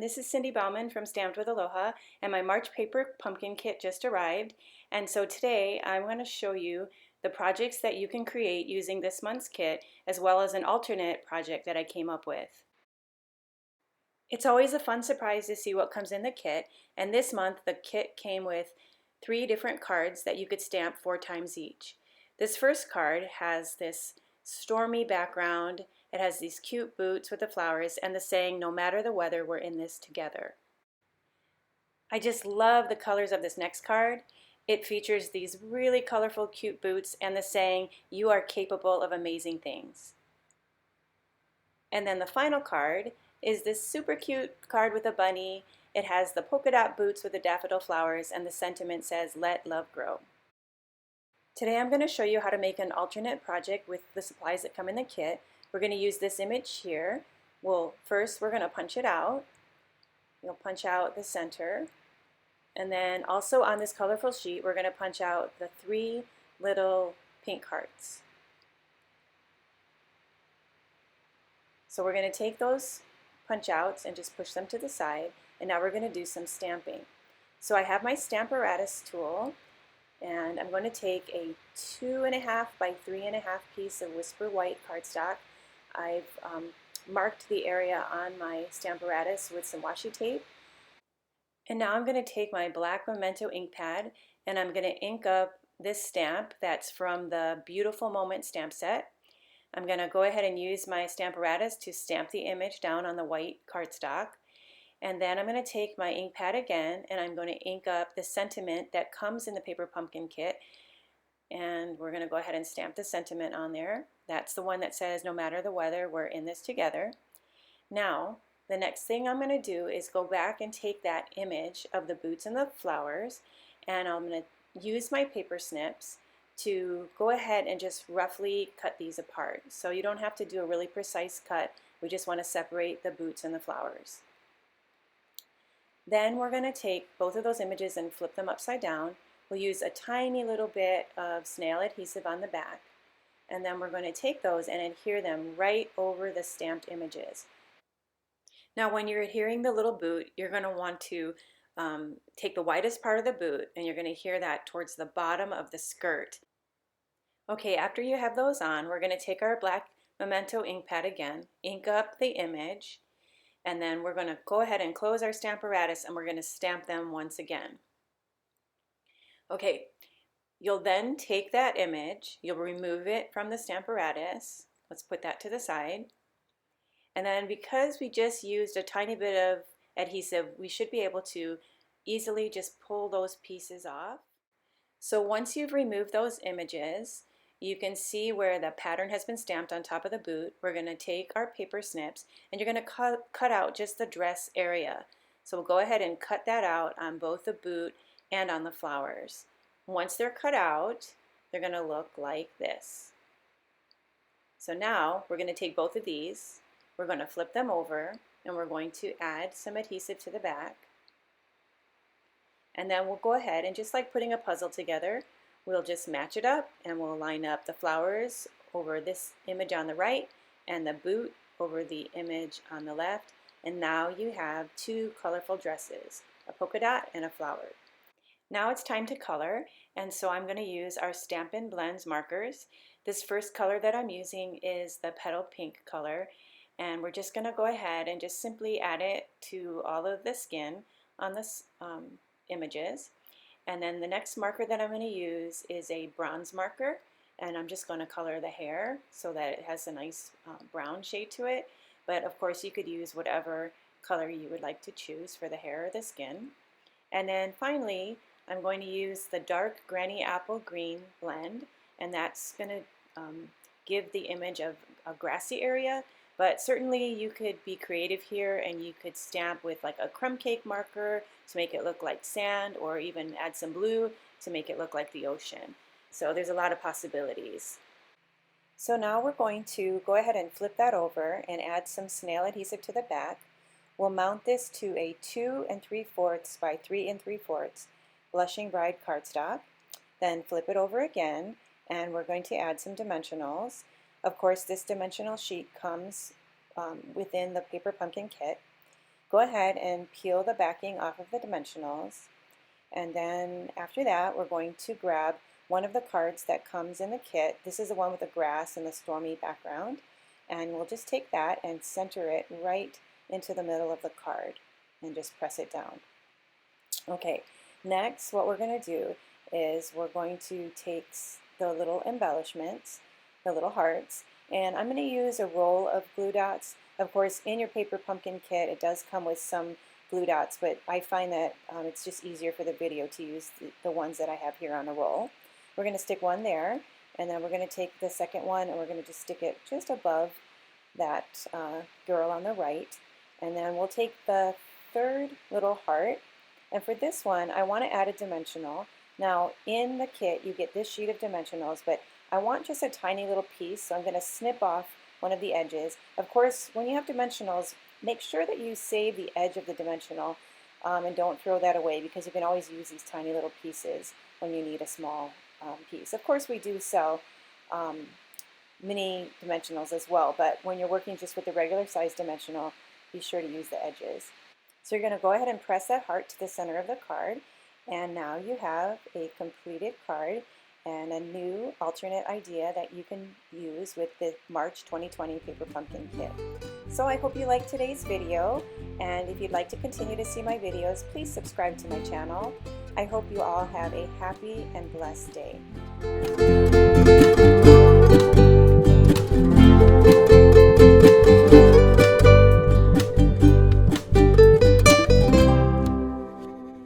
This is Cindy Bauman from Stamped with Aloha, and my March paper pumpkin kit just arrived. And so today I'm going to show you the projects that you can create using this month's kit, as well as an alternate project that I came up with. It's always a fun surprise to see what comes in the kit, and this month the kit came with 3 different cards that you could stamp 4 times each. This first card has this stormy background. It has these cute boots with the flowers and the saying, "No matter the weather, we're in this together." I just love the colors of this next card. It features these really colorful, cute boots and the saying, "You are capable of amazing things." And then the final card is this super cute card with a bunny. It has the polka dot boots with the daffodil flowers and the sentiment says, "Let love grow." Today I'm going to show you how to make an alternate project with the supplies that come in the kit. We're going to use this image here. First we're going to punch it out. You'll punch out the center. And then also on this colorful sheet we're going to punch out the 3 little pink hearts. So we're going to take those punch outs and just push them to the side, and now we're going to do some stamping. So I have my Stamparatus tool, and I'm going to take a 2.5 by 3.5 piece of Whisper White cardstock. I've marked the area on my Stamparatus with some washi tape. And now I'm going to take my black Memento ink pad and I'm going to ink up this stamp that's from the Beautiful Moment stamp set. I'm going to go ahead and use my Stamparatus to stamp the image down on the white cardstock. And then I'm going to take my ink pad again and I'm going to ink up the sentiment that comes in the paper pumpkin kit. And we're going to go ahead and stamp the sentiment on there. That's the one that says, "No matter the weather, we're in this together." Now, the next thing I'm going to do is go back and take that image of the boots and the flowers, and I'm going to use my paper snips to go ahead and just roughly cut these apart. So you don't have to do a really precise cut. We just want to separate the boots and the flowers. Then we're going to take both of those images and flip them upside down. We'll use a tiny little bit of snail adhesive on the back, and then we're going to take those and adhere them right over the stamped images. Now when you're adhering the little boot, you're going to want to take the widest part of the boot and you're going to adhere that towards the bottom of the skirt. Okay, after you have those on, we're going to take our black Memento ink pad again, ink up the image, and then we're going to go ahead and close our Stamparatus and we're going to stamp them once again. Okay, you'll then take that image, you'll remove it from the Stamparatus. Let's put that to the side. And then because we just used a tiny bit of adhesive, we should be able to easily just pull those pieces off. So once you've removed those images, you can see where the pattern has been stamped on top of the boot. We're going to take our paper snips and you're going to cut out just the dress area. So we'll go ahead and cut that out on both the boot and on the flowers. Once they're cut out, they're going to look like this. So now we're going to take both of these, we're going to flip them over, and we're going to add some adhesive to the back. And then we'll go ahead and, just like putting a puzzle together, we'll just match it up and we'll line up the flowers over this image on the right and the boot over the image on the left. And now you have 2 colorful dresses, a polka dot and a flower. Now it's time to color, and so I'm going to use our Stampin' Blends markers. This first color that I'm using is the Petal Pink color, and we're just going to go ahead and just simply add it to all of the skin on the images. And then the next marker that I'm going to use is a bronze marker, and I'm just going to color the hair so that it has a nice brown shade to it. But of course you could use whatever color you would like to choose for the hair or the skin. And then finally I'm going to use the dark Granny Apple Green blend, and that's going to give the image of a grassy area. But certainly you could be creative here and you could stamp with like a crumb cake marker to make it look like sand, or even add some blue to make it look like the ocean. So there's a lot of possibilities. So now we're going to go ahead and flip that over and add some snail adhesive to the back. We'll mount this to a 2 3/4 by 3 3/4 Blushing Bride cardstock. Then flip it over again and we're going to add some dimensionals. Of course, this dimensional sheet comes within the paper pumpkin kit. go ahead and peel the backing off of the dimensionals. And then after that, we're going to grab one of the cards that comes in the kit. This is the one with the grass and the stormy background. And we'll just take that and center it right into the middle of the card and just press it down. Okay, next what we're going to do is we're going to take the little embellishments, the little hearts, and I'm going to use a roll of glue dots. Of course, in your paper pumpkin kit, it does come with some glue dots, but I find that it's just easier for the video to use the ones that I have here on a roll. We're going to stick one there, and then we're going to take the second one and we're going to just stick it just above that girl on the right. And then we'll take the third little heart, and for this one I want to add a dimensional. Now in the kit you get this sheet of dimensionals, but I want just a tiny little piece, so I'm going to snip off one of the edges. Of course, when you have dimensionals, make sure that you save the edge of the dimensional and don't throw that away, because you can always use these tiny little pieces when you need a small piece. Of course, we do sell mini dimensionals as well, but when you're working just with the regular size dimensional, be sure to use the edges. So you're going to go ahead and press that heart to the center of the card, and now you have a completed card and a new alternate idea that you can use with the March 2020 Paper Pumpkin Kit. So I hope you liked today's video, and if you'd like to continue to see my videos, please subscribe to my channel. I hope you all have a happy and blessed day.